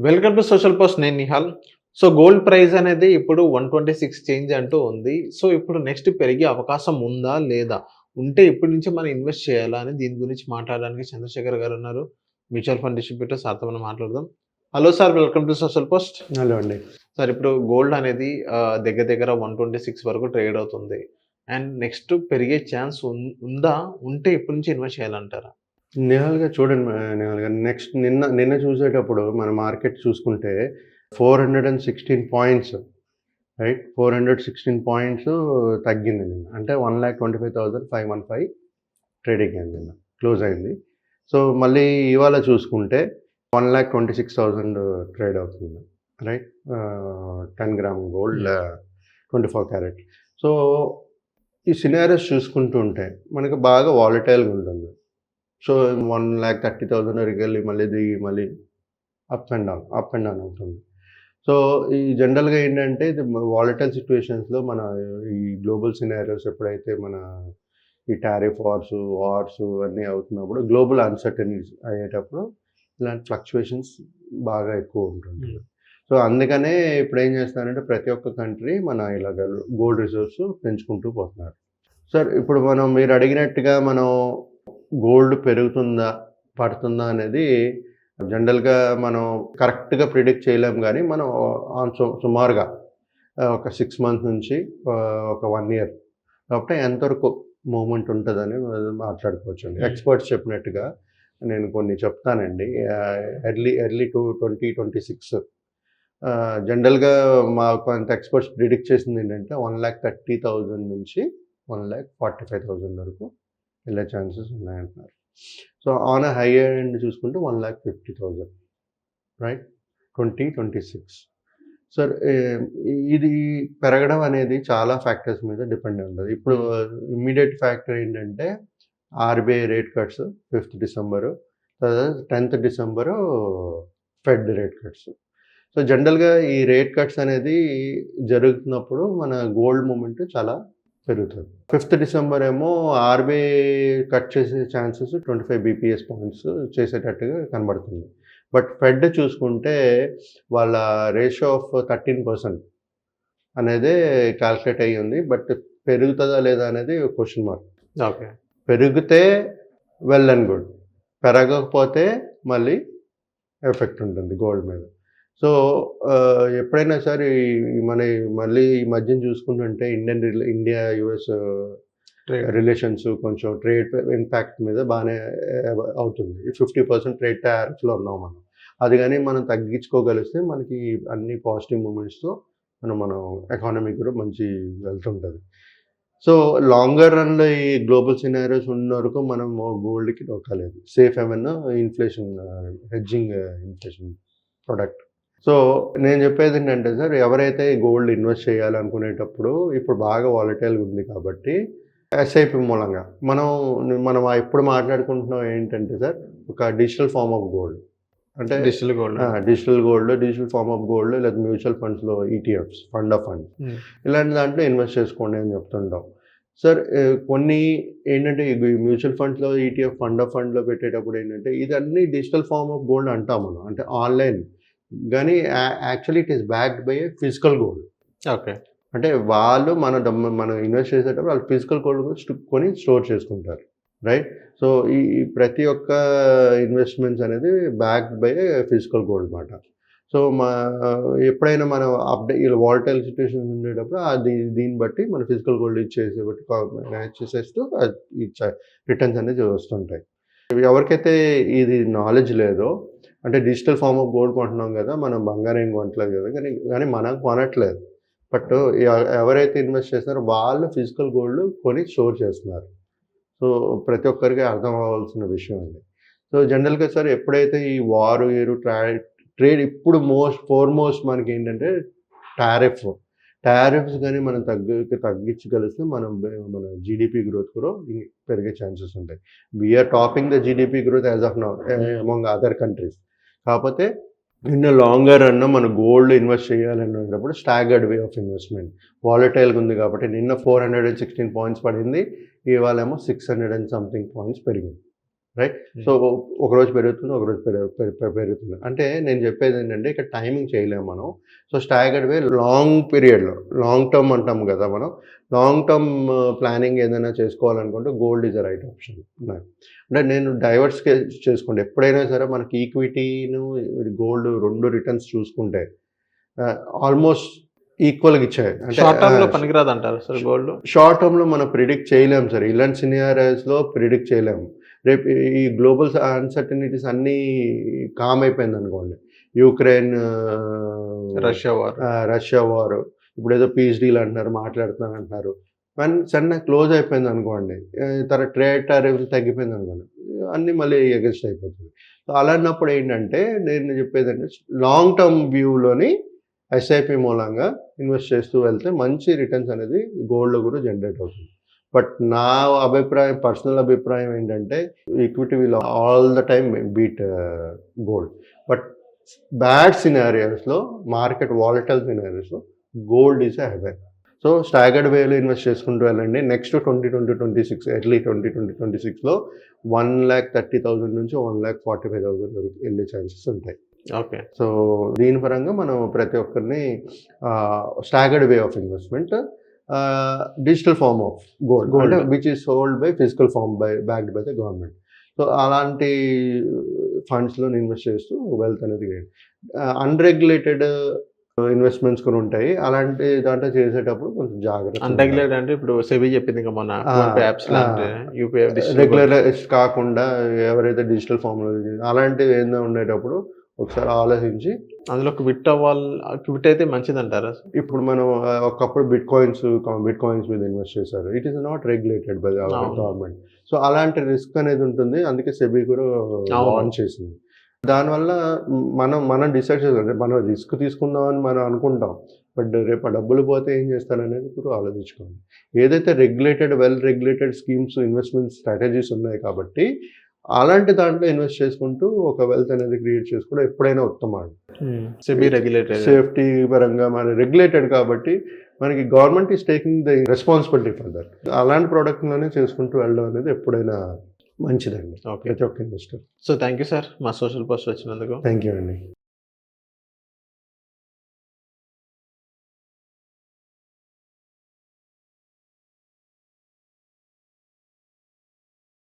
Welcome to social post. నేను Nihal. So gold price అనేది ఇప్పుడు 126 చేంజ్ అంటూ ఉంది. సో ఇప్పుడు నెక్స్ట్ పెరిగే అవకాశం ఉందా? లేదా? ఉంటే ఇప్పటి నుంచే మనం ఇన్వెస్ట్ చేయాలా? అని దీని గురించి మాట్లాడడానికి చంద్రశేఖర్ గారు ఉన్నారు. మ్యూచువల్ ఫండ్ డిస్ట్రిబ్యూటర్ సార్‌తో మనం మాట్లాడదాం. Hello sir, welcome to social post. Hello అండి. సార్, ఇప్పుడు గోల్డ్ అనేది దగ్గర దగ్గర 126 వరకు ట్రేడ్ అవుతుంది. అండ్ నెక్స్ట్ పెరిగే ఛాన్స్ ఉందా? ఉంటే ఇప్పటి నుంచి ఇన్వెస్ట్ చేయాలంటారా? చూడండి నిహాల్ గారు, నెక్స్ట్ నిన్న చూసేటప్పుడు మన మార్కెట్ చూసుకుంటే 416 పాయింట్స్, రైట్? 416 పాయింట్స్ తగ్గింది నిన్న. అంటే 1,25,515 ట్రేడింగ్ అయింది, నిన్న క్లోజ్ అయింది. సో మళ్ళీ ఇవాళ చూసుకుంటే 1,26,000 ట్రేడ్ అవుతుంది, right? 10 gram gold 24 carrot. So ఈ సినారియోస్ చూసుకుంటూ ఉంటే మనకు బాగా వాలటైల్గా ఉంటుంది. సో 1,30,000 వరకు వెళ్ళి మళ్ళీ దిగి మళ్ళీ అప్ అండ్ డౌన్ అవుతుంది. సో ఈ జనరల్గా ఏంటంటే ఇది వాలటైల్ సిచ్యువేషన్స్లో మన ఈ గ్లోబల్ సినారియోస్ ఎప్పుడైతే మన ఈ టారిఫ్ వార్స్ అన్నీ అవుతున్నప్పుడు, గ్లోబల్ అన్సర్టనిటీస్ అయ్యేటప్పుడు ఇలాంటి ఫ్లక్చువేషన్స్ బాగా ఎక్కువ ఉంటుంది. సో అందుకనే ఇప్పుడు ఏం చేస్తున్నారంటే ప్రతి ఒక్క కంట్రీ మన ఇలాగ గోల్డ్ రిజర్వ్స్ పెంచుకుంటూ పోతున్నారు. సార్, ఇప్పుడు మీరు అడిగినట్టుగా మనం గోల్డ్ పెరుగుతుందా పడుతుందా అనేది జనరల్గా మనం కరెక్ట్గా ప్రిడిక్ట్ చేయలేము. కానీ మనం సుమారుగా ఒక 6 మంత్స్ నుంచి ఒక 1 ఇయర్ కాబట్టి ఎంతవరకు మూమెంట్ ఉంటుందని మాట్లాడుకోవచ్చు అండి. ఎక్స్పర్ట్స్ చెప్పినట్టుగా నేను కొన్ని చెప్తానండి. ఎర్లీ 2026 జనరల్గా మా కొంత ఎక్స్పర్ట్స్ ప్రిడిక్ట్ చేసింది ఏంటంటే 1,30,000 నుంచి 1,45,000 వరకు వెళ్ళే ఛాన్సెస్ ఉన్నాయంటున్నారు. So on a higher end చూసుకుంటే 1,50,000, రైట్? 2026. సార్, ఇది పెరగడం అనేది చాలా ఫ్యాక్టర్స్ మీద డిపెండ్ ఉంటుంది. ఇప్పుడు ఇమ్మీడియట్ ఫ్యాక్టర్ ఏంటంటే RBI rate cuts 5th December, తర్వాత 10th December fed rate cuts. So జనరల్గా ఈ రేట్ కట్స్ అనేది జరుగుతున్నప్పుడు మన గోల్డ్ మూమెంట్ చాలా పెరుగుతుంది. 5th డిసెంబర్ ఏమో ఆర్బీఐ కట్ చేసే ఛాన్సెస్ 25 బీపీఎస్ పాయింట్స్ చేసేటట్టుగా కనబడుతుంది. బట్ ఫెడ్ చూసుకుంటే వాళ్ళ రేషియో ఆఫ్ 13% అనేది క్యాల్కులేట్ అయ్యి ఉంది. బట్ పెరుగుతుందా లేదా అనేది క్వశ్చన్ మార్క్. ఓకే. పెరిగితే వెల్ అండ్ గుడ్, పెరగకపోతే మళ్ళీ ఎఫెక్ట్ ఉంటుంది గోల్డ్ మీద. సో ఎప్పుడైనా సరే మళ్ళీ ఈ మధ్యన చూసుకుంటుంటే ఇండియా యుఎస్ రిలేషన్స్ కొంచెం ట్రేడ్ ఇంపాక్ట్ మీద బాగానే అవుతుంది. 50% ట్రేడ్ టారిఫ్లో ఉన్నాం మనం. అది కానీ మనం తగ్గించుకోగలిస్తే మనకి అన్ని పాజిటివ్ మూమెంట్స్తో మనం ఎకానమీ కూడా మంచి వెళ్తుంటుంది. సో లాంగర్ రన్లో ఈ గ్లోబల్ సినారియోస్ ఉన్న వరకు మనం గోల్డ్కి దొక్కలేదు. సేఫ్ ఏమన్నా inflation hedging inflation product. So నేను చెప్పేది ఏంటంటే సార్, ఎవరైతే గోల్డ్ ఇన్వెస్ట్ చేయాలనుకునేటప్పుడు ఇప్పుడు బాగా వాలటైల్గా ఉంది కాబట్టి ఎస్ఐపి మూలంగా మనం ఎప్పుడు మాట్లాడుకుంటున్నాం ఏంటంటే సార్, ఒక డిజిటల్ ఫార్మ్ ఆఫ్ గోల్డ్, అంటే డిజిటల్ ఫార్మ్ ఆఫ్ గోల్డ్, లేదా మ్యూచువల్ ఫండ్స్లో ఈటీఎఫ్స్, ఫండ్ ఆఫ్ ఫండ్, ఇలాంటి దాంట్లో ఇన్వెస్ట్ చేసుకోండి అని చెప్తుంటాం. సార్, కొన్ని ఏంటంటే ఈ మ్యూచువల్ ఫండ్స్లో ఈటీఎఫ్, ఫండ్ ఆఫ్ ఫండ్లో పెట్టేటప్పుడు ఏంటంటే ఇది అన్ని డిజిటల్ ఫార్మ్ ఆఫ్ గోల్డ్ అంటాం మనం, అంటే ఆన్లైన్. కానీ actually it is backed by A physical gold. Okay. అంటే వాళ్ళు మనం ఇన్వెస్ట్ చేసేటప్పుడు వాళ్ళు ఫిజికల్ గోల్డ్ కొని స్టోర్ చేసుకుంటారు, రైట్? సో ఈ ప్రతి ఒక్క ఇన్వెస్ట్మెంట్స్ అనేది బ్యాక్డ్ బై ఫిజికల్ గోల్డ్ అన్నమాట. సో ఎప్పుడైనా మనం ఇలా వాలటైల్ సిచ్యువేషన్స్ ఉండేటప్పుడు దీన్ని బట్టి మన ఫిజికల్ గోల్డ్ చేసేస్తూ రిటర్న్స్ అనేది వస్తుంటాయి. ఎవరికైతే ఇది నాలెడ్జ్ లేదో, అంటే డిజిటల్ ఫార్మ్ ఆఫ్ గోల్డ్ కొంటున్నాం కదా, మనం బంగారం ఏం కొనట్లేదు కదా, కానీ మనం కొనట్లేదు. బట్ ఎవరైతే ఇన్వెస్ట్ చేస్తున్నారో వాళ్ళు ఫిజికల్ గోల్డ్ కొని స్టోర్ చేస్తున్నారు. సో ప్రతి ఒక్కరికి అర్థం అవ్వాల్సిన విషయం అండి. సో జనరల్గా సార్, ఎప్పుడైతే ఈ ట్రేడ్ ఇప్పుడు ఫోర్మోస్ట్ మనకి ఏంటంటే టారిఫ్స్ కానీ మనం తగ్గించగలిస్తే మన జీడిపి గ్రోత్ కూడా పెరిగే ఛాన్సెస్ ఉంటాయి. We're topping the GDP growth as of now among other countries. కాకపోతే ఇన్ లాంగర్ రన్ మన గోల్డ్ ఇన్వెస్ట్ చేయాలన్నప్పుడు స్టాగర్డ్ వే ఆఫ్ ఇన్వెస్ట్మెంట్. వాలటైల్గా ఉంది కాబట్టి నిన్న 416 పాయింట్స్ పడింది, ఇవాళ ఏమో 600 and something పాయింట్స్ పెరిగింది, రైట్. సో ఒకరోజు పెరుగుతుంది, ఒకరోజు పెరుగుతుంది. అంటే నేను చెప్పేది ఏంటంటే ఇక్కడ టైమింగ్ చేయలేము మనం. సో స్టాగర్డ్ వే లాంగ్ పీరియడ్లో, లాంగ్ టర్మ్ అంటాం కదా మనం, లాంగ్ టర్మ్ ప్లానింగ్ ఏదైనా చేసుకోవాలనుకుంటే gold is the right option. అంటే నేను డైవర్స్ చేసుకోండి, ఎప్పుడైనా సరే మనకి ఈక్విటీను గోల్డ్ 2 రిటర్న్స్ చూసుకుంటే ఆల్మోస్ట్ ఈక్వల్గా ఇచ్చాయి. షార్ట్ టర్మ్ లో పనికిరాదు అంటారు సార్ గోల్డ్? షార్ట్ టర్మ్లో మనం ప్రిడిక్ట్ చేయలేము సార్, ఇలాంటి సినారియోస్లో ప్రిడిక్ట్ చేయలేము. రేపు ఈ గ్లోబల్ అన్సర్టనిటీస్ అన్నీ కామ్ అయిపోయింది అనుకోండి, యూక్రెయిన్ రష్యా వార్, ఇప్పుడు ఏదో పీస్ డీల్ అంటున్నారు, మాట్లాడుతున్నారు అంటున్నారు, సడన్గా క్లోజ్ అయిపోయింది అనుకోండి, ట్రేడ్ టారిఫ్ తగ్గిపోయింది అనుకోండి, అన్నీ మళ్ళీ ఎగెస్ట్ అయిపోతుంది. సో అలాంటప్పుడు ఏంటంటే నేను చెప్పేది అంటే లాంగ్ టర్మ్ వ్యూలోని ఎస్ఐపి మూలంగా ఇన్వెస్ట్ చేస్తూ వెళ్తే మంచి రిటర్న్స్ అనేది గోల్డ్లో కూడా జనరేట్ అవుతుంది. బట్ నా అభిప్రాయం, పర్సనల్ అభిప్రాయం ఏంటంటే equity will all the time beat gold. But bad సినారియోస్లో, మార్కెట్ వాలటైల్ సినారియోస్లో gold is a haven. So staggered వేలో ఇన్వెస్ట్ చేసుకుంటూ వెళ్ళండి. నెక్స్ట్ 2026 ఎర్లీ 2026లో 1,30,000 నుంచి 1,45,000 వెళ్ళే ఛాన్సెస్ ఉంటాయి. ఓకే. సో దీని పరంగా మనం ప్రతి ఒక్కరిని staggered way of investment, digital form of gold which is hold by physical form backed by the government. So అలాంటి ఫండ్స్లో ఇన్వెస్ట్ చేస్తూ వెల్త్ అనేది అన్రెగ్యులేటెడ్ ఇన్వెస్ట్మెంట్స్ కూడా ఉంటాయి. అలాంటి దాంట్లో చేసేటప్పుడు కొంచెం జాగ్రత్త. అన్రెగ్యులేటెడ్ అంటే ఇప్పుడు సెబీ చెప్పింది ఇంకా మన యాప్స్ రెగ్యులర్ కాకుండా ఎవరైతే డిజిటల్ ఫామ్లో అలాంటివి ఏదైనా ఉండేటప్పుడు ఒకసారి ఆలోచించి అందులో క్విట్ అయితే మంచిది అంటారా? ఇప్పుడు మనం ఒకప్పుడు బిట్ కాయిన్స్ మీద ఇన్వెస్ట్ చేశారు, it is not regulated by government. So అలాంటి రిస్క్ అనేది ఉంటుంది, అందుకే సెబీ కూడా లాంచ్ చేసింది. దానివల్ల మనం డిసైడ్ చేయాలి, మనం రిస్క్ తీసుకుందామని మనం అనుకుంటాం, బట్ రేపు ఆ డబ్బులు పోతే ఏం చేస్తారనేది కూడా ఆలోచించుకోండి. ఏదైతే well regulated schemes, investment strategies ఉన్నాయి కాబట్టి అలాంటి దాంట్లో ఇన్వెస్ట్ చేసుకుంటూ ఒక వెల్త్ అనేది క్రియేట్ చేసుకోవడం ఎప్పుడైనా ఉత్తమం. సెబీ రెగ్యులేటెడ్, సేఫ్టీ పరంగా మన రెగ్యులేటెడ్ కాబట్టి మనకి government is taking the responsibility for that. అలాంటి ప్రోడక్ట్లోనే చేసుకుంటూ వెళ్ళడం అనేది ఎప్పుడైనా మంచిదండి ప్రతి ఒక్క investor. So thank you sir మా సోషల్ పోస్ట్ వచ్చినందుకు. థ్యాంక్ యూ అండి.